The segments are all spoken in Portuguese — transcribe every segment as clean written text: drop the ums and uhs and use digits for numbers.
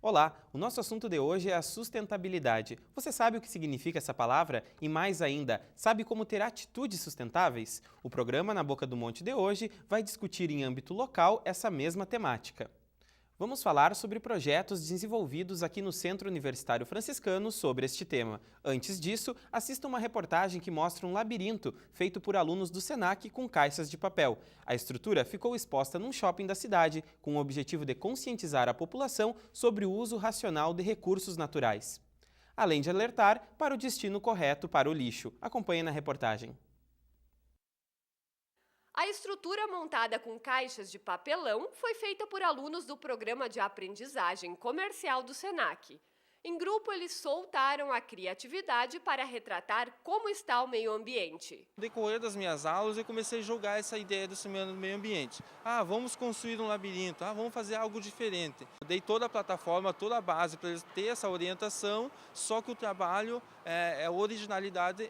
Olá, o nosso assunto de hoje é a sustentabilidade. Você sabe o que significa essa palavra? E mais ainda, sabe como ter atitudes sustentáveis? O programa Na Boca do Monte de hoje vai discutir em âmbito local essa mesma temática. Vamos falar sobre projetos desenvolvidos aqui no Centro Universitário Franciscano sobre este tema. Antes disso, assista uma reportagem que mostra um labirinto feito por alunos do SENAC com caixas de papel. A estrutura ficou exposta num shopping da cidade, com o objetivo de conscientizar a população sobre o uso racional de recursos naturais. Além de alertar para o destino correto para o lixo. Acompanhe na reportagem. A estrutura montada com caixas de papelão foi feita por alunos do Programa de Aprendizagem Comercial do SENAC. Em grupo, eles soltaram a criatividade para retratar como está o meio ambiente. No decorrer das minhas aulas, eu comecei a jogar essa ideia do meio ambiente. Vamos construir um labirinto, vamos fazer algo diferente. Eu dei toda a plataforma, toda a base para eles terem essa orientação, só que o trabalho, a originalidade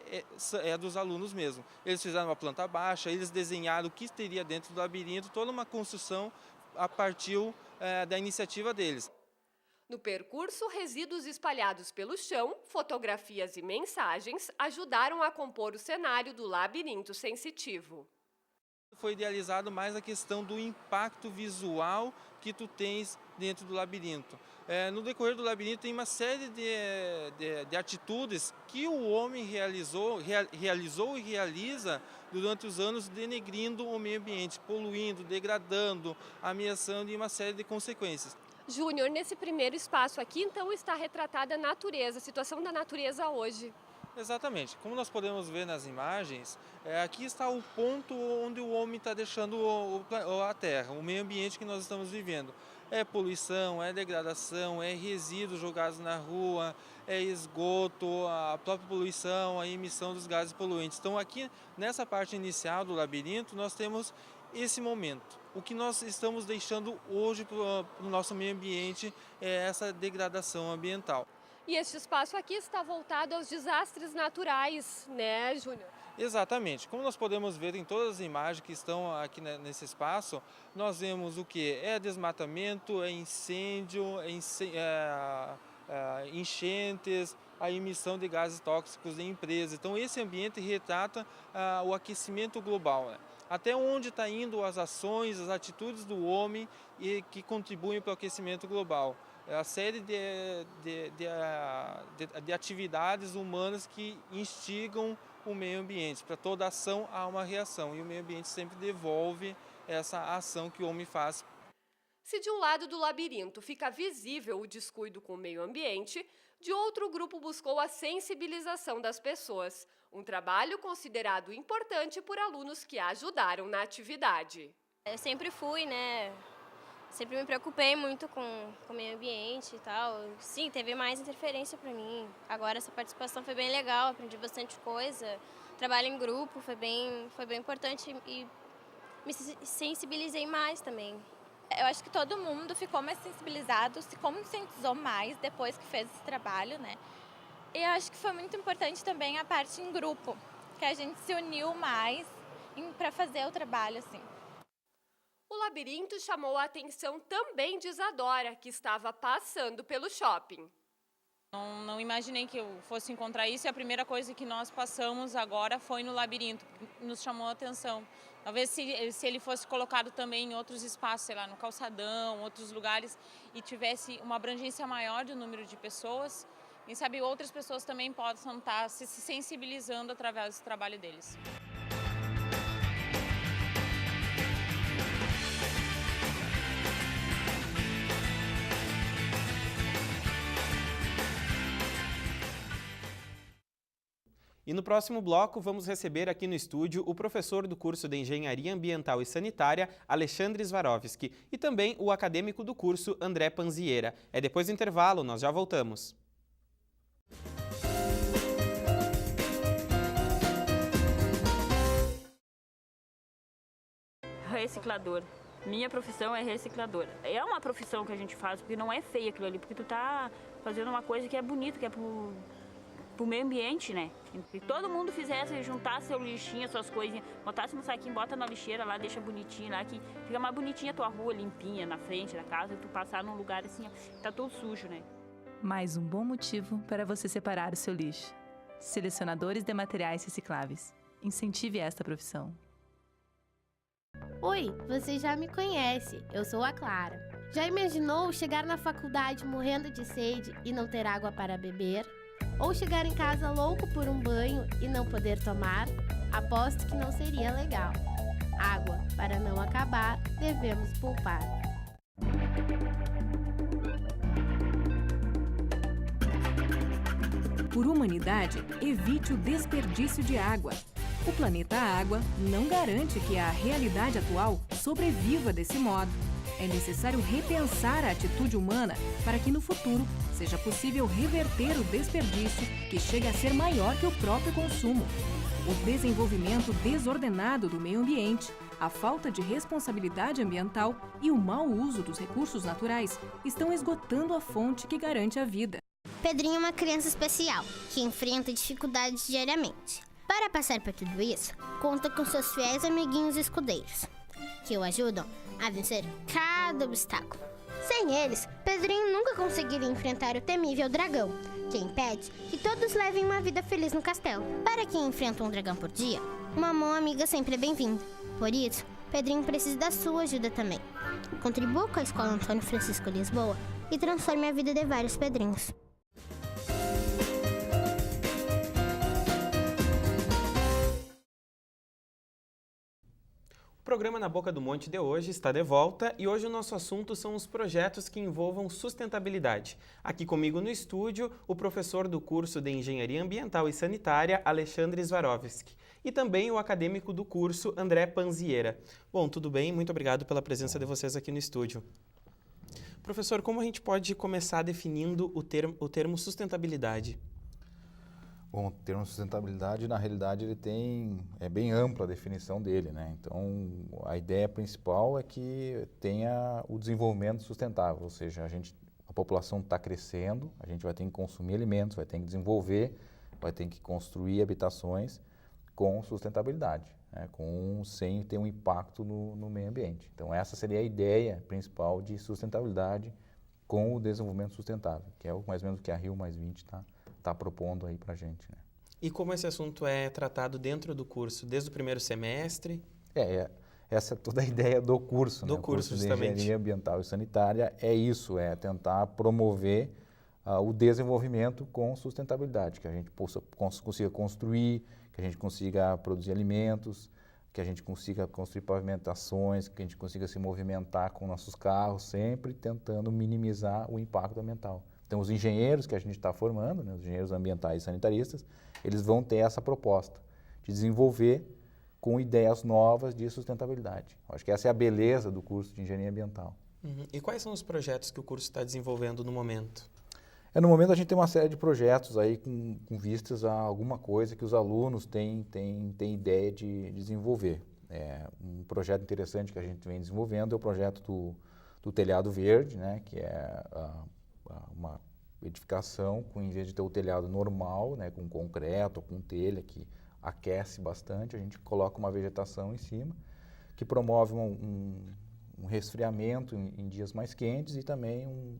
é dos alunos mesmo. Eles fizeram uma planta baixa, eles desenharam o que teria dentro do labirinto, toda uma construção a partir da iniciativa deles. No percurso, resíduos espalhados pelo chão, fotografias e mensagens ajudaram a compor o cenário do labirinto sensitivo. Foi idealizado mais a questão do impacto visual que tu tens dentro do labirinto. No decorrer do labirinto tem uma série de atitudes que o homem realizou e realiza durante os anos, denegrindo o meio ambiente, poluindo, degradando, ameaçando e uma série de consequências. Júnior, nesse primeiro espaço aqui, então, está retratada a natureza, a situação da natureza hoje. Exatamente. Como nós podemos ver nas imagens, aqui está o ponto onde o homem está deixando a terra, o meio ambiente que nós estamos vivendo. É poluição, é degradação, é resíduos jogados na rua, é esgoto, a própria poluição, a emissão dos gases poluentes. Então aqui, nessa parte inicial do labirinto, nós temos esse momento. O que nós estamos deixando hoje para o nosso meio ambiente é essa degradação ambiental. E este espaço aqui está voltado aos desastres naturais, né, Júnior? Exatamente. Como nós podemos ver em todas as imagens que estão aqui nesse espaço, nós vemos o que? É desmatamento, é incêndio, enchentes, a emissão de gases tóxicos em empresas. Então esse ambiente retrata o aquecimento global, né? Até onde está indo as ações, as atitudes do homem e que contribuem para o aquecimento global. É a série de atividades humanas que instigam o meio ambiente. Para toda ação há uma reação e o meio ambiente sempre devolve essa ação que o homem faz. Se de um lado do labirinto fica visível o descuido com o meio ambiente, de outro, o grupo buscou a sensibilização das pessoas, um trabalho considerado importante por alunos que ajudaram na atividade. Eu sempre fui, sempre me preocupei muito com o meio ambiente e tal. Sim, teve mais interferência para mim. Agora essa participação foi bem legal, aprendi bastante coisa. Trabalho em grupo foi bem importante e me sensibilizei mais também. Eu acho que todo mundo ficou mais sensibilizado, se conscientizou mais depois que fez esse trabalho, né? E eu acho que foi muito importante também a parte em grupo, que a gente se uniu mais para fazer o trabalho, assim. O labirinto chamou a atenção também de Isadora, que estava passando pelo shopping. Não imaginei que eu fosse encontrar isso e a primeira coisa que nós passamos agora foi no labirinto, nos chamou a atenção. Talvez se ele fosse colocado também em outros espaços, sei lá, no calçadão, outros lugares, e tivesse uma abrangência maior do número de pessoas, quem sabe outras pessoas também possam estar se sensibilizando através do trabalho deles. E no próximo bloco vamos receber aqui no estúdio o professor do curso de Engenharia Ambiental e Sanitária, Alexandre Swarovski, e também o acadêmico do curso, André Panziera. É depois do intervalo, nós já voltamos. Reciclador. Minha profissão é recicladora. É uma profissão que a gente faz porque não é feia aquilo ali, porque tu tá fazendo uma coisa que é bonita, que é pro meio ambiente, né? Se todo mundo fizesse, juntasse seu lixinho, suas coisinhas, botasse no saquinho, bota na lixeira lá, deixa bonitinho lá, que fica mais bonitinha a tua rua, limpinha, na frente da casa, e tu passar num lugar assim, tá tudo sujo, né? Mais um bom motivo para você separar o seu lixo. Selecionadores de materiais recicláveis. Incentive esta profissão. Oi, você já me conhece, eu sou a Clara. Já imaginou chegar na faculdade morrendo de sede e não ter água para beber? Ou chegar em casa louco por um banho e não poder tomar? Aposto que não seria legal. Água, para não acabar, devemos poupar. Por humanidade, evite o desperdício de água. O planeta Água não garante que a realidade atual sobreviva desse modo. É necessário repensar a atitude humana para que no futuro seja possível reverter o desperdício que chega a ser maior que o próprio consumo. O desenvolvimento desordenado do meio ambiente, a falta de responsabilidade ambiental e o mau uso dos recursos naturais estão esgotando a fonte que garante a vida. Pedrinho é uma criança especial, que enfrenta dificuldades diariamente. Para passar por tudo isso, conta com seus fiéis amiguinhos escudeiros, que o ajudam a vencer cada obstáculo. Sem eles, Pedrinho nunca conseguiria enfrentar o temível dragão, que impede que todos levem uma vida feliz no castelo. Para quem enfrenta um dragão por dia, uma mão amiga sempre é bem-vinda. Por isso, Pedrinho precisa da sua ajuda também. Contribua com a Escola Antônio Francisco Lisboa e transforme a vida de vários Pedrinhos. O programa Na Boca do Monte de hoje está de volta e hoje o nosso assunto são os projetos que envolvam sustentabilidade. Aqui comigo no estúdio, o professor do curso de Engenharia Ambiental e Sanitária, Alexandre Swarovski, e também o acadêmico do curso, André Panziera. Bom, tudo bem? Muito obrigado pela presença de vocês aqui no estúdio. Professor, como a gente pode começar definindo o termo sustentabilidade? Bom, o termo sustentabilidade, na realidade, é bem ampla a definição dele, né? Então, a ideia principal é que tenha o desenvolvimento sustentável, ou seja, a população está crescendo, a gente vai ter que consumir alimentos, vai ter que desenvolver, vai ter que construir habitações com sustentabilidade, né? Sem ter um impacto no meio ambiente. Então, essa seria a ideia principal de sustentabilidade com o desenvolvimento sustentável, que é mais ou menos o que a Rio+20 está propondo aí para a gente, né? E como esse assunto é tratado dentro do curso, desde o primeiro semestre? Essa é toda a ideia do curso, né? Do curso, de justamente. Engenharia Ambiental e Sanitária é isso, é tentar promover o desenvolvimento com sustentabilidade, que a gente consiga construir, que a gente consiga produzir alimentos, que a gente consiga construir pavimentações, que a gente consiga se movimentar com nossos carros, sempre tentando minimizar o impacto ambiental. Então, os engenheiros que a gente está formando, né, os engenheiros ambientais e sanitaristas, eles vão ter essa proposta de desenvolver com ideias novas de sustentabilidade. Acho que essa é a beleza do curso de Engenharia Ambiental. Uhum. E quais são os projetos que o curso está desenvolvendo no momento? No momento, a gente tem uma série de projetos aí com vistas a alguma coisa que os alunos têm ideia de desenvolver. Um projeto interessante que a gente vem desenvolvendo é o projeto do telhado verde, né, que é uma edificação, em vez de ter o telhado normal, né, com concreto ou com telha, que aquece bastante, a gente coloca uma vegetação em cima, que promove um resfriamento em dias mais quentes e também um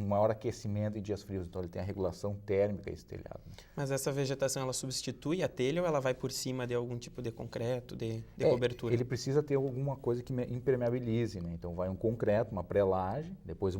maior aquecimento em dias frios. Então, ele tem a regulação térmica, esse telhado. Mas essa vegetação, ela substitui a telha ou ela vai por cima de algum tipo de concreto, de cobertura? Ele precisa ter alguma coisa que impermeabilize, né? Então, vai um concreto, uma pré-laje, depois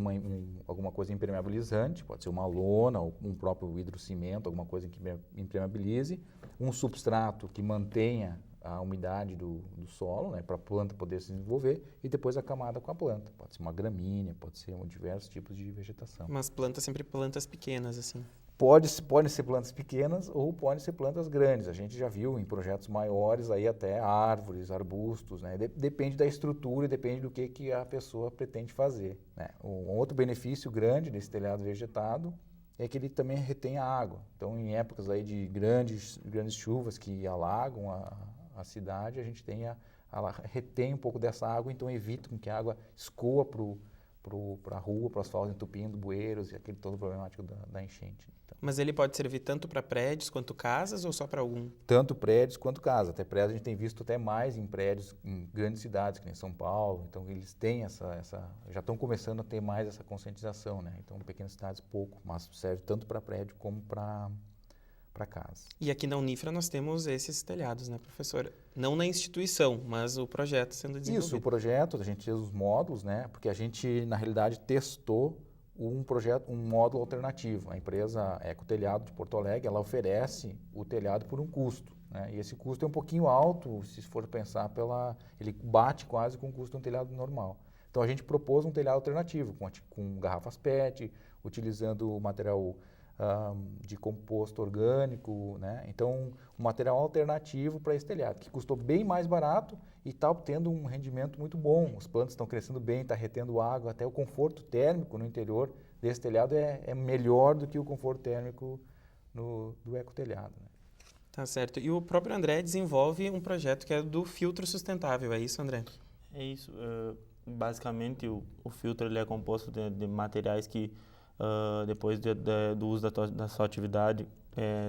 alguma coisa impermeabilizante, pode ser uma lona ou um próprio hidrocimento, alguma coisa que impermeabilize, um substrato que mantenha a umidade do solo, né, para a planta poder se desenvolver, e depois a camada com a planta. Pode ser uma gramínea, pode ser diversos tipos de vegetação. Mas plantas, sempre plantas pequenas, assim? Podem ser plantas pequenas ou podem ser plantas grandes. A gente já viu em projetos maiores aí até árvores, arbustos, né? Depende da estrutura e depende do que a pessoa pretende fazer, né? Um outro benefício grande desse telhado vegetado é que ele também retém a água. Então, em épocas aí de grandes chuvas que alagam a cidade, a gente ela retém um pouco dessa água, então evita que a água escoa para para a rua, para o asfalto entupindo, bueiros e aquele todo problemático da enchente. Então, Mas ele pode servir tanto para prédios quanto casas ou só para algum? tanto prédios quanto casas. Até prédios a gente tem visto até mais em prédios em grandes cidades, que nem São Paulo. Então eles têm já estão começando a ter mais essa conscientização, né? Então pequenas cidades pouco, mas serve tanto para prédio como para casa. E aqui na Unifra nós temos esses telhados, né, professor? Não na instituição, mas o projeto sendo desenvolvido. Isso, o projeto, a gente fez os módulos, né? Porque a gente, na realidade, testou um módulo alternativo. A empresa Ecotelhado de Porto Alegre, ela oferece o telhado por um custo, né? E esse custo é um pouquinho alto, se for pensar ele bate quase com o custo de um telhado normal. Então a gente propôs um telhado alternativo, com garrafas PET, utilizando o material de composto orgânico, né? Então, um material alternativo para esse telhado, que custou bem mais barato e está obtendo um rendimento muito bom. As plantas estão crescendo bem, está retendo água, até o conforto térmico no interior desse telhado é melhor do que o conforto térmico do ecotelhado, né? Tá certo. E o próprio André desenvolve um projeto que é do filtro sustentável, é isso, André? É isso. Basicamente, o filtro ele é composto de materiais que depois do uso da sua atividade,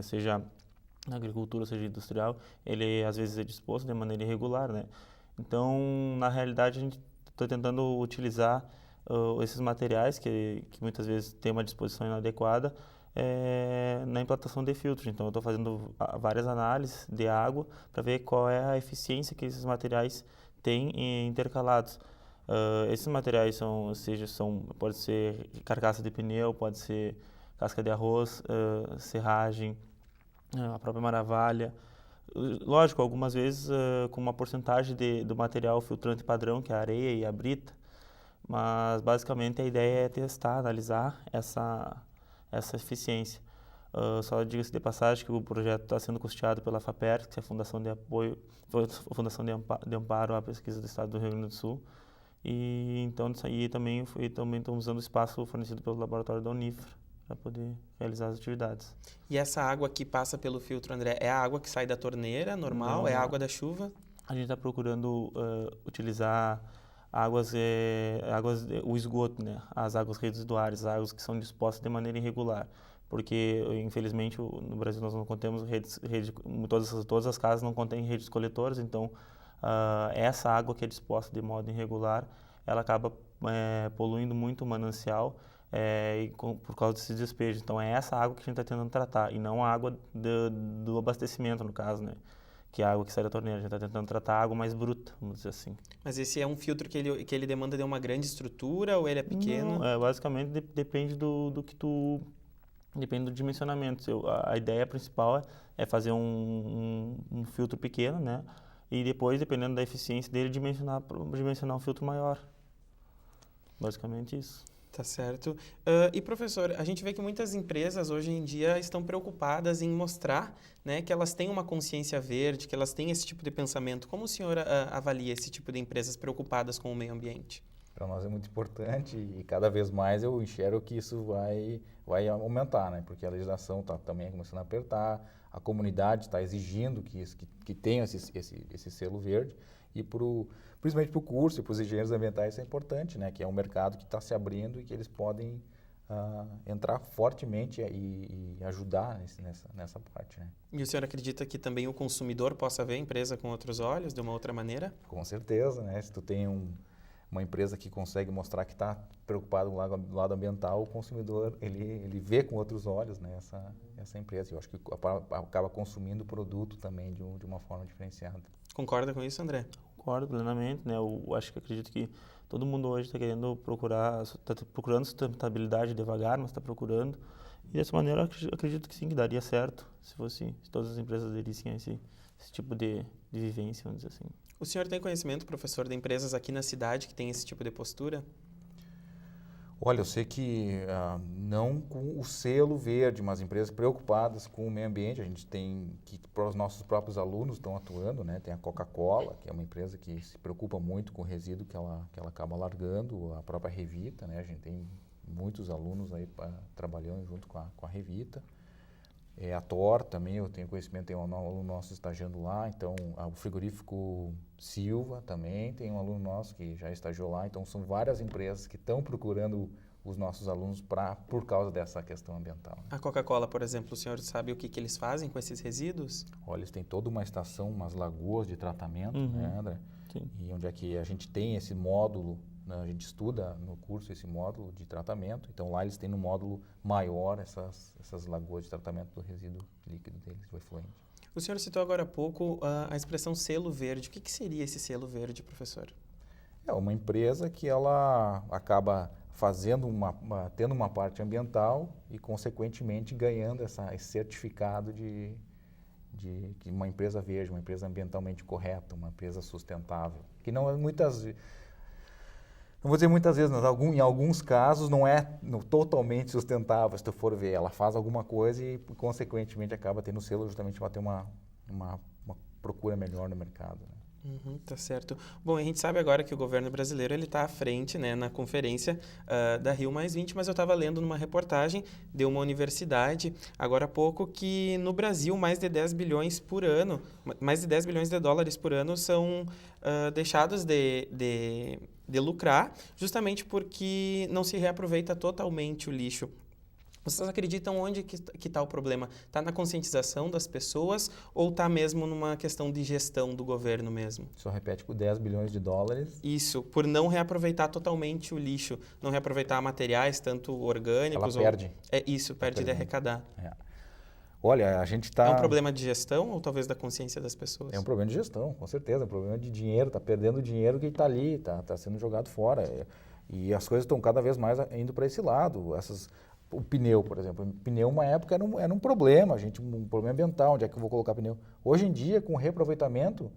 seja na agricultura, seja industrial, ele às vezes é disposto de maneira irregular, né? Então, na realidade, a gente está tentando utilizar esses materiais que muitas vezes têm uma disposição inadequada na implantação de filtros. Então, eu estou fazendo várias análises de água para ver qual é a eficiência que esses materiais têm intercalados. Esses materiais pode ser carcaça de pneu, pode ser casca de arroz, serragem, a própria maravalha. Lógico, algumas vezes com uma porcentagem do material filtrante padrão, que é a areia e a brita, mas basicamente a ideia é testar, analisar essa eficiência. Só diga-se de passagem que o projeto está sendo custeado pela FAPER, que é a Fundação de Amparo à Pesquisa do Estado do Rio Grande do Sul. E então isso aí também estão usando o espaço fornecido pelo laboratório da Unifra para poder realizar as atividades. E essa água que passa pelo filtro, André, é a água que sai da torneira normal? Não, é a água da chuva? A gente está procurando utilizar o esgoto, né? As águas residuárias, as águas que são dispostas de maneira irregular. Porque, infelizmente, no Brasil nós não contemos todas as casas não contêm redes coletoras, então essa água que é disposta de modo irregular, ela acaba poluindo muito o manancial por causa desses despejos. Então é essa água que a gente está tentando tratar e não a água do abastecimento, no caso, né? Que é a água que sai da torneira. A gente está tentando tratar a água mais bruta, vamos dizer assim. Mas esse é um filtro que ele demanda de uma grande estrutura ou ele é pequeno? Não, basicamente depende depende do dimensionamento. A ideia principal é fazer um filtro pequeno, né? E depois, dependendo da eficiência dele, dimensionar um filtro maior. Basicamente isso. Tá certo. E professor, a gente vê que muitas empresas hoje em dia estão preocupadas em mostrar, né, que elas têm uma consciência verde, que elas têm esse tipo de pensamento. Como o senhor avalia esse tipo de empresas preocupadas com o meio ambiente? Para nós é muito importante e cada vez mais eu enxergo que isso vai aumentar, né? Porque a legislação está também começando a apertar, a comunidade está exigindo que tenha esse selo verde e principalmente para o curso e para os engenheiros ambientais isso é importante, né? Que é um mercado que está se abrindo e que eles podem entrar fortemente e ajudar nessa parte, né? E o senhor acredita que também o consumidor possa ver a empresa com outros olhos, de uma outra maneira? Com certeza, né? Se tu tem uma empresa que consegue mostrar que está preocupado do lado ambiental, o consumidor ele vê com outros olhos, né, essa empresa. Eu acho que acaba consumindo o produto também de uma forma diferenciada. Concorda com isso, André? Concordo plenamente, né? Eu acredito que todo mundo hoje está querendo está procurando sustentabilidade devagar, mas está procurando. E dessa maneira eu acredito que sim, que daria certo se todas as empresas aderissem a esse tipo de vivência, vamos dizer assim. O senhor tem conhecimento, professor, de empresas aqui na cidade que tem esse tipo de postura? Olha, eu sei que não com o selo verde, mas empresas preocupadas com o meio ambiente. A gente tem que os nossos próprios alunos estão atuando, né? Tem a Coca-Cola, que é uma empresa que se preocupa muito com o resíduo que ela acaba largando, a própria Revita, né? A gente tem muitos alunos aí trabalhando junto com a Revita. A TOR também, eu tenho conhecimento, tem um aluno nosso estagiando lá, então o frigorífico Silva também tem um aluno nosso que já estagiou lá, então são várias empresas que estão procurando os nossos alunos por causa dessa questão ambiental. A Coca-Cola, por exemplo, o senhor sabe o que eles fazem com esses resíduos? Olha, eles têm toda uma estação, umas lagoas de tratamento, né, André? Sim. E onde é que a gente tem esse módulo, né, a gente estuda no curso esse módulo de tratamento, então lá eles têm no módulo maior essas lagoas de tratamento do resíduo líquido deles, do efluente. O senhor citou agora há pouco a expressão selo verde. O que seria esse selo verde, professor? É uma empresa que ela acaba fazendo tendo uma parte ambiental e, consequentemente, ganhando esse certificado de uma empresa verde, uma empresa ambientalmente correta, uma empresa sustentável. Que não é não vou dizer muitas vezes, mas em alguns casos não é totalmente sustentável, se tu for ver. Ela faz alguma coisa e, consequentemente, acaba tendo selo justamente para ter uma procura melhor no mercado, né? Tá certo. Bom, a gente sabe agora que o governo brasileiro está à frente, né, na conferência da Rio+20, mas eu estava lendo numa reportagem de uma universidade, agora há pouco, que no Brasil mais de 10 bilhões por ano, mais de 10 bilhões de dólares por ano são deixados de lucrar, justamente porque não se reaproveita totalmente o lixo. Vocês acreditam onde que está o problema? Está na conscientização das pessoas ou está mesmo numa questão de gestão do governo mesmo? Só repete, com 10 bilhões de dólares. Isso, por não reaproveitar totalmente o lixo, não reaproveitar materiais, tanto orgânicos... Ela perde. Perde de arrecadar. Olha, a gente está... É um problema de gestão ou talvez da consciência das pessoas? É um problema de gestão, com certeza. É um problema de dinheiro, está perdendo dinheiro que está ali, está sendo jogado fora. E as coisas estão cada vez mais indo para esse lado. O pneu, por exemplo. O pneu, uma época, era um problema, um problema ambiental. Onde é que eu vou colocar pneu? Hoje em dia, com reaproveitamento,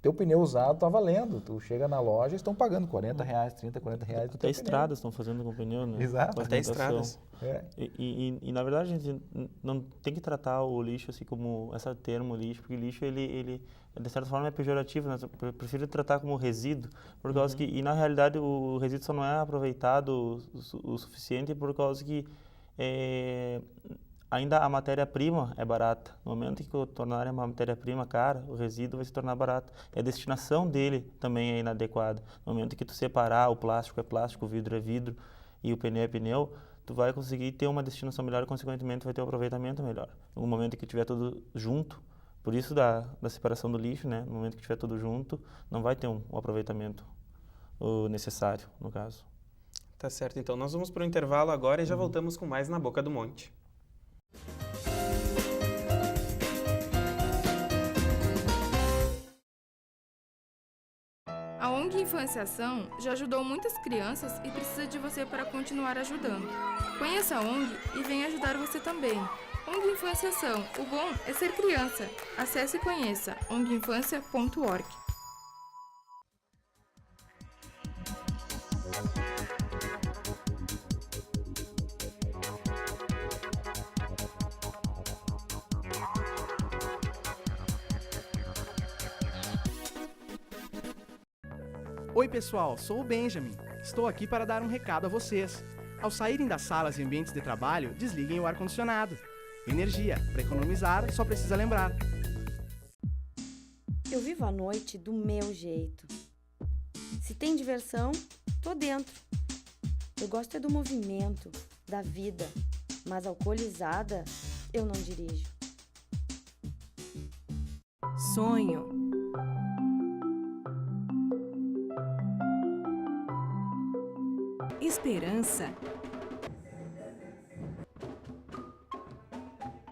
teu pneu usado está valendo. Tu chega na loja e estão pagando R$40, R$30, R$40. Até estradas estão fazendo com pneu, né? Exato. Até estradas. E, na verdade, a gente não tem que tratar o lixo assim como esse termo lixo, porque lixo, ele de certa forma é pejorativo, né? Eu prefiro tratar como resíduo, por causa que, e na realidade, o resíduo só não é aproveitado o suficiente por causa que ainda a matéria-prima é barata. No momento que eu tornar uma matéria-prima cara, o resíduo vai se tornar barato. E a destinação dele também é inadequada. No momento que tu separar, o plástico é plástico, o vidro é vidro e o pneu é pneu, tu vai conseguir ter uma destinação melhor e, consequentemente, vai ter um aproveitamento melhor. No momento que tiver tudo junto, por isso da separação do lixo, né? No momento que tiver tudo junto, não vai ter um aproveitamento necessário, no caso. Tá certo, então nós vamos para o intervalo agora e já voltamos com mais Na Boca do Monte. A ONG Infância-Ação já ajudou muitas crianças e precisa de você para continuar ajudando. Conheça a ONG e venha ajudar você também. ONG Infância-Ação, o bom é ser criança. Acesse e conheça onginfancia.org. Oi pessoal, sou o Benjamin. Estou aqui para dar um recado a vocês. Ao saírem das salas e ambientes de trabalho, desliguem o ar-condicionado. Energia, para economizar, só precisa lembrar. Eu vivo a noite do meu jeito. Se tem diversão, tô dentro. Eu gosto é do movimento, da vida, mas alcoolizada, eu não dirijo. Sonho. Esperança.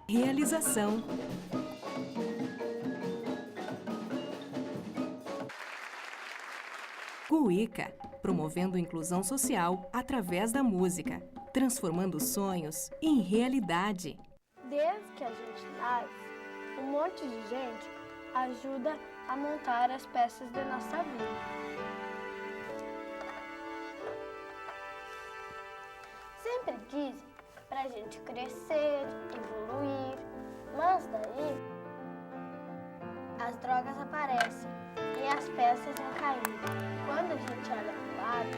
Realização. Cuíca, promovendo inclusão social através da música, transformando sonhos em realidade. Desde que a gente nasce, um monte de gente ajuda a montar as peças da nossa vida. Sempre dizem pra gente crescer, evoluir, mas daí as drogas aparecem e as peças vão caindo. Quando a gente olha pro lado,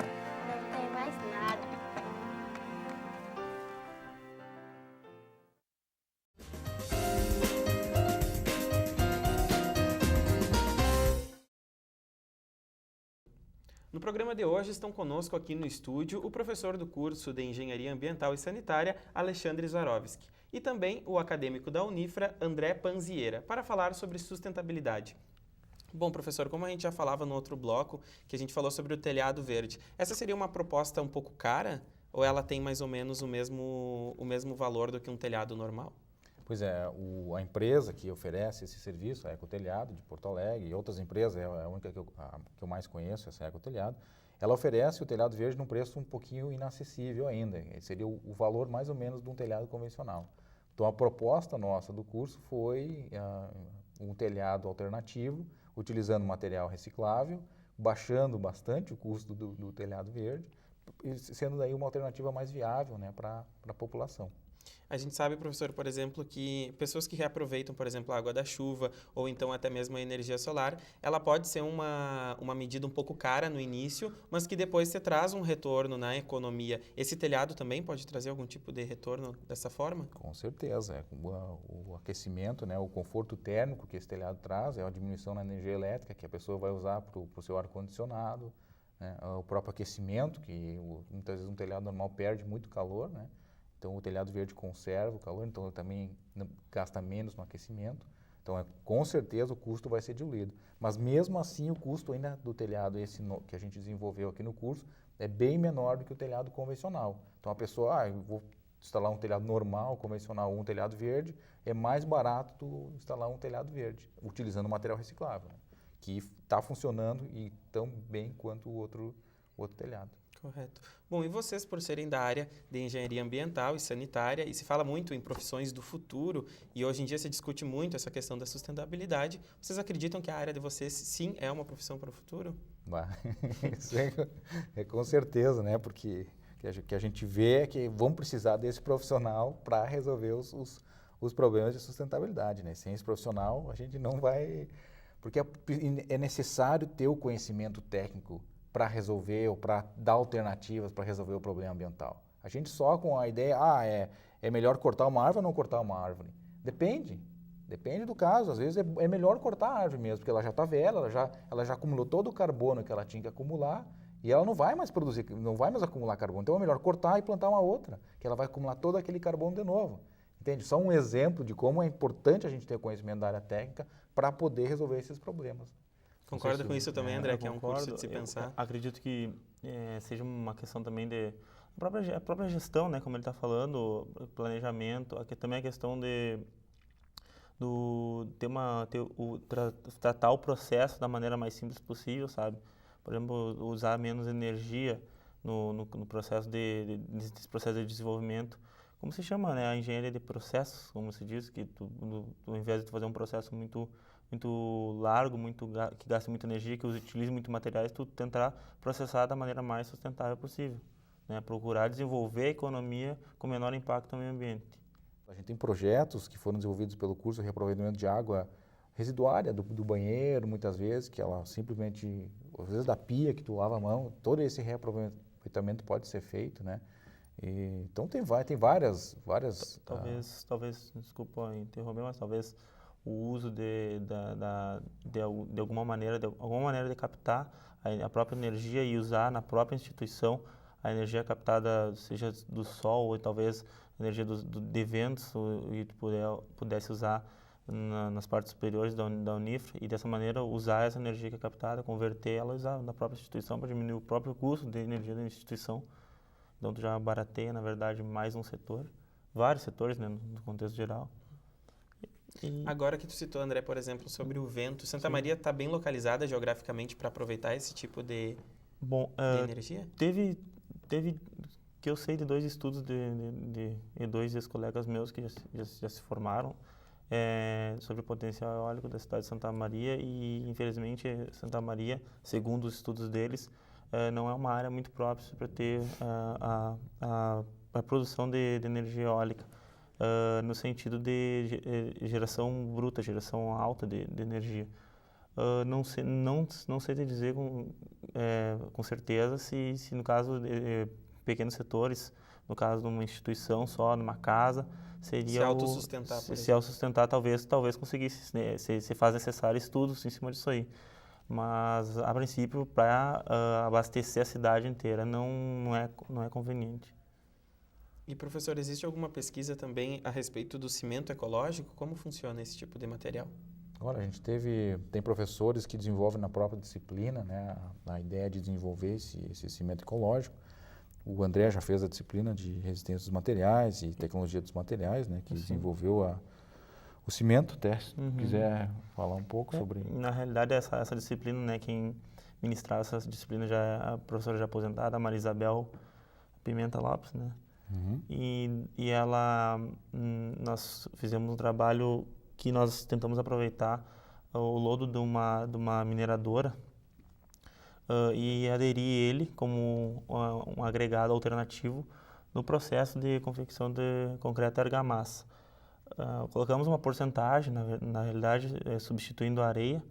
não tem mais nada. No programa de hoje estão conosco aqui no estúdio o professor do curso de Engenharia Ambiental e Sanitária, Alexandre Swarovski, e também o acadêmico da Unifra, André Panzieira, para falar sobre sustentabilidade. Bom, professor, como a gente já falava no outro bloco, que a gente falou sobre o telhado verde, essa seria uma proposta um pouco cara ou ela tem mais ou menos o mesmo valor do que um telhado normal? Pois é, a empresa que oferece esse serviço, a Ecotelhado de Porto Alegre, e outras empresas, é a única que eu mais conheço, essa Ecotelhado, ela oferece o telhado verde num preço um pouquinho inacessível ainda, seria o valor mais ou menos de um telhado convencional. Então a proposta nossa do curso foi um telhado alternativo, utilizando material reciclável, baixando bastante o custo do telhado verde, sendo daí uma alternativa mais viável, né, para a população. A gente sabe, professor, por exemplo, que pessoas que reaproveitam, por exemplo, a água da chuva ou então até mesmo a energia solar, ela pode ser uma medida um pouco cara no início, mas que depois você traz um retorno na economia. Esse telhado também pode trazer algum tipo de retorno dessa forma? Com certeza. O aquecimento, né, o conforto térmico que esse telhado traz, é a diminuição na energia elétrica que a pessoa vai usar para o seu ar-condicionado, né, o próprio aquecimento, que muitas vezes um telhado normal perde muito calor, né? Então, o telhado verde conserva o calor, então ele também gasta menos no aquecimento. Então, com certeza, o custo vai ser diluído. Mas, mesmo assim, o custo ainda do telhado que a gente desenvolveu aqui no curso é bem menor do que o telhado convencional. Então, a pessoa, eu vou instalar um telhado normal, convencional, ou um telhado verde, é mais barato do instalar um telhado verde, utilizando material reciclável, né? Que está funcionando e tão bem quanto o outro telhado. Correto. Bom, e vocês, por serem da área de engenharia ambiental e sanitária, e se fala muito em profissões do futuro, e hoje em dia se discute muito essa questão da sustentabilidade, vocês acreditam que a área de vocês, sim, é uma profissão para o futuro? Isso é com certeza, né? Porque que a gente vê é que vão precisar desse profissional para resolver os problemas de sustentabilidade, né? Sem esse profissional, a gente não vai... Porque é necessário ter o conhecimento técnico para resolver ou para dar alternativas para resolver o problema ambiental. A gente só com a ideia, é melhor cortar uma árvore ou não cortar uma árvore? Depende do caso. Às vezes é melhor cortar a árvore mesmo, porque ela já está velha, ela já acumulou todo o carbono que ela tinha que acumular e ela não vai mais produzir, não vai mais acumular carbono. Então é melhor cortar e plantar uma outra, que ela vai acumular todo aquele carbono de novo. Entende? Só um exemplo de como é importante a gente ter conhecimento da área técnica para poder resolver esses problemas. Concorda com isso também, André, que é um curso de se pensar? Acredito que seja uma questão também de a própria gestão, né, como ele está falando, planejamento, também a questão de tratar o processo da maneira mais simples possível, sabe? Por exemplo, usar menos energia no processo desse processo de desenvolvimento. Como se chama, né? A engenharia de processos, como se diz, que ao invés de fazer um processo muito largo, que gaste muita energia, que utilize muito materiais, tu tentar processar da maneira mais sustentável possível, né? Procurar desenvolver a economia com menor impacto no meio ambiente. A gente tem projetos que foram desenvolvidos pelo curso de reaproveitamento de água residuária do banheiro, muitas vezes, que ela simplesmente, às vezes da pia que tu lava a mão, todo esse reaproveitamento pode ser feito, né? Então tem várias... Talvez, desculpa interromper, mas talvez o uso de alguma maneira de captar a própria energia e usar na própria instituição a energia captada, seja do sol ou talvez a energia de ventos, e pudesse usar nas partes superiores da Unifra, e dessa maneira usar essa energia que é captada, converter ela e usar na própria instituição para diminuir o próprio custo de energia da instituição. Então tu já barateia, na verdade, mais um setor, vários setores, né, no contexto geral. Agora que tu citou, André, por exemplo, sobre o vento, Santa Maria está bem localizada geograficamente para aproveitar esse tipo de energia? Teve que eu sei de 2 estudos de 2 ex-colegas meus que já se formaram sobre o potencial eólico da cidade de Santa Maria, e infelizmente Santa Maria, segundo os estudos deles, não é uma área muito própria para ter a produção de energia eólica, no sentido de geração bruta, geração alta de energia. Não sei te dizer com certeza se no caso de pequenos setores, no caso de uma instituição só, numa casa, seria se autossustentar, se autossustentar, talvez conseguisse, né? Se faz necessário estudos em cima disso aí. Mas, a princípio, para abastecer a cidade inteira não é conveniente. E, professor, existe alguma pesquisa também a respeito do cimento ecológico? Como funciona esse tipo de material? Olha, a gente tem professores que desenvolvem na própria disciplina, né, a ideia de desenvolver esse cimento ecológico. O André já fez a disciplina de resistência dos materiais e tecnologia dos materiais, né, que desenvolveu o cimento. Até, se quiser falar um pouco sobre... Na realidade, essa disciplina, né, quem ministrar essa disciplina já é a professora já aposentada, a Maria Isabel Pimenta Lopes, né? E nós fizemos um trabalho que nós tentamos aproveitar o lodo de uma mineradora e aderir ele como um agregado alternativo no processo de confecção de concreto e argamassa. Colocamos uma porcentagem, na realidade, substituindo a areia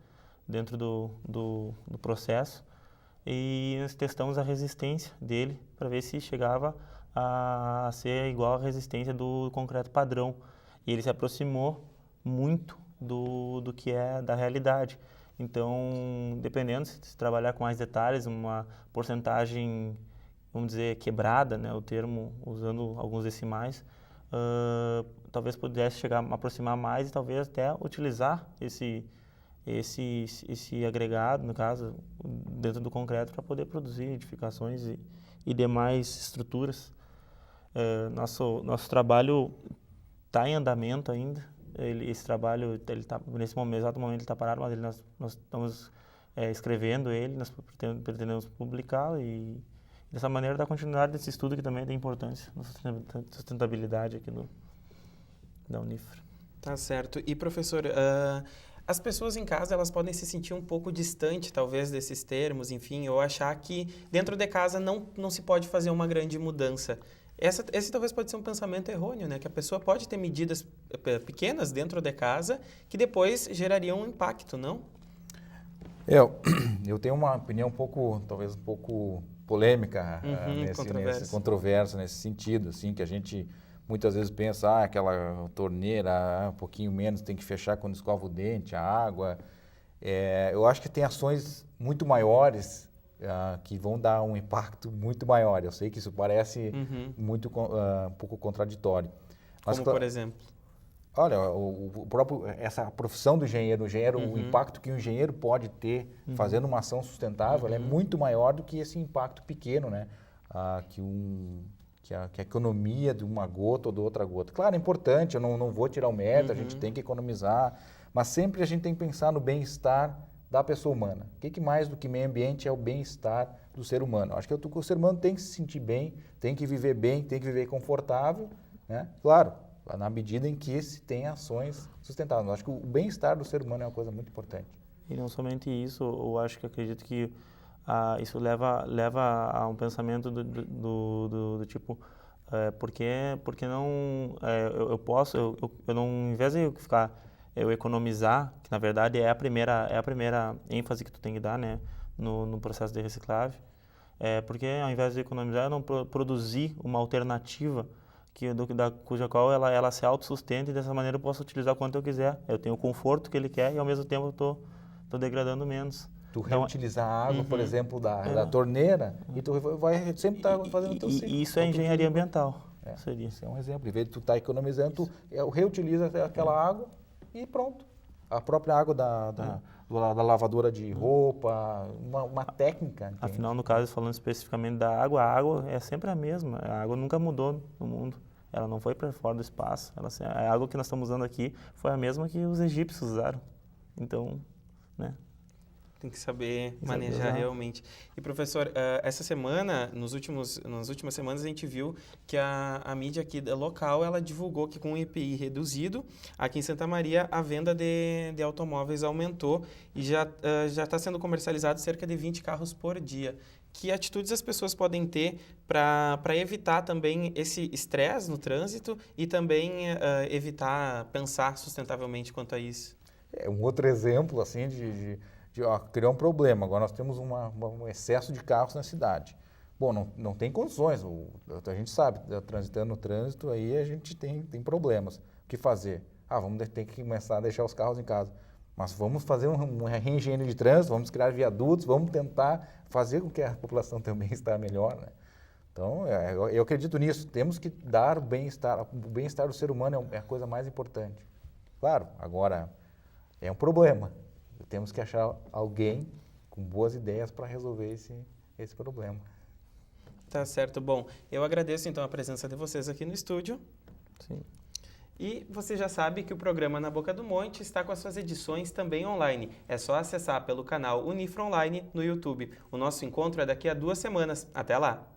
dentro do processo, e nós testamos a resistência dele para ver se chegava a ser igual à resistência do concreto padrão. E ele se aproximou muito do que é da realidade. Então, dependendo, se trabalhar com mais detalhes, uma porcentagem, vamos dizer, quebrada, né, o termo usando alguns decimais, talvez pudesse chegar a aproximar mais e talvez até utilizar esse agregado, no caso, dentro do concreto para poder produzir edificações e demais estruturas. Nosso trabalho está em andamento ainda. Esse trabalho, nesse exato momento, ele está parado, mas nós estamos escrevendo ele, nós pretendemos publicá-lo e dessa maneira dar continuidade desse estudo que também tem importância na sustentabilidade aqui da Unifra. Tá certo. E, professor, as pessoas em casa, elas podem se sentir um pouco distante, talvez, desses termos, enfim, ou achar que dentro de casa não se pode fazer uma grande mudança. Esse talvez pode ser um pensamento errôneo, né? Que a pessoa pode ter medidas pequenas dentro de casa que depois gerariam um impacto, não? Eu tenho uma opinião talvez um pouco polêmica, controversa nesse sentido, assim, que a gente muitas vezes pensa, aquela torneira, um pouquinho menos, tem que fechar quando escova o dente, a água. Eu acho que tem ações muito maiores que vão dar um impacto muito maior. Eu sei que isso parece muito um pouco contraditório. Mas, como, por exemplo? Olha, essa profissão do engenheiro, o impacto que o engenheiro pode ter fazendo uma ação sustentável é muito maior do que esse impacto pequeno, né? Que a economia de uma gota ou de outra gota. Claro, é importante, eu não vou tirar o mérito, a gente tem que economizar, mas sempre a gente tem que pensar no bem-estar da pessoa humana. O que mais do que meio ambiente é o bem-estar do ser humano? Eu acho que o ser humano tem que se sentir bem, tem que viver confortável, né? Claro, na medida em que se tem ações sustentáveis. Eu acho que o bem-estar do ser humano é uma coisa muito importante. E não somente isso, eu acredito que isso leva a um pensamento do tipo, porque não eu não, ao invés de eu economizar, que na verdade é a primeira ênfase que tu tem que dar, né, no processo de reciclagem, porque ao invés de economizar, eu não produzir uma alternativa cuja qual ela se autossustenta e dessa maneira eu posso utilizar quanto eu quiser. Eu tenho o conforto que ele quer e ao mesmo tempo eu tô degradando menos. Tu reutilizar a água, por exemplo, da torneira, e tu vai sempre estar fazendo o teu ciclo. Isso é engenharia ambiental. Seria. Isso é um exemplo. Em vez de tu estar economizando, tu reutiliza aquela água e pronto. A própria água da lavadora de roupa, uma técnica. Entende? Afinal, no caso, falando especificamente da água, a água é sempre a mesma. A água nunca mudou no mundo. Ela não foi para fora do espaço. A água que nós estamos usando aqui foi a mesma que os egípcios usaram. Então, né? Tem que saber manejar realmente. E, professor, essa semana, nas últimas semanas, a gente viu que a mídia aqui local, ela divulgou que com o IPI reduzido, aqui em Santa Maria, a venda de automóveis aumentou e já está sendo comercializado cerca de 20 carros por dia. Que atitudes as pessoas podem ter para evitar também esse estresse no trânsito e também evitar pensar sustentavelmente quanto a isso? Um outro exemplo, assim, criar um problema. Agora nós temos um excesso de carros na cidade. Bom, não tem condições. A gente sabe, transitando no trânsito, aí a gente tem problemas. O que fazer? Vamos ter que começar a deixar os carros em casa. Mas vamos fazer um reengenharia de trânsito, vamos criar viadutos, vamos tentar fazer com que a população tenha um bem-estar melhor, né? Então, eu acredito nisso. Temos que dar o bem-estar do ser humano é a coisa mais importante. Claro, agora é um problema. Temos que achar alguém com boas ideias para resolver esse problema. Tá certo. Bom, eu agradeço então a presença de vocês aqui no estúdio. Sim. E você já sabe que o programa Na Boca do Monte está com as suas edições também online. É só acessar pelo canal Unifra Online no YouTube. O nosso encontro é daqui a 2 semanas. Até lá!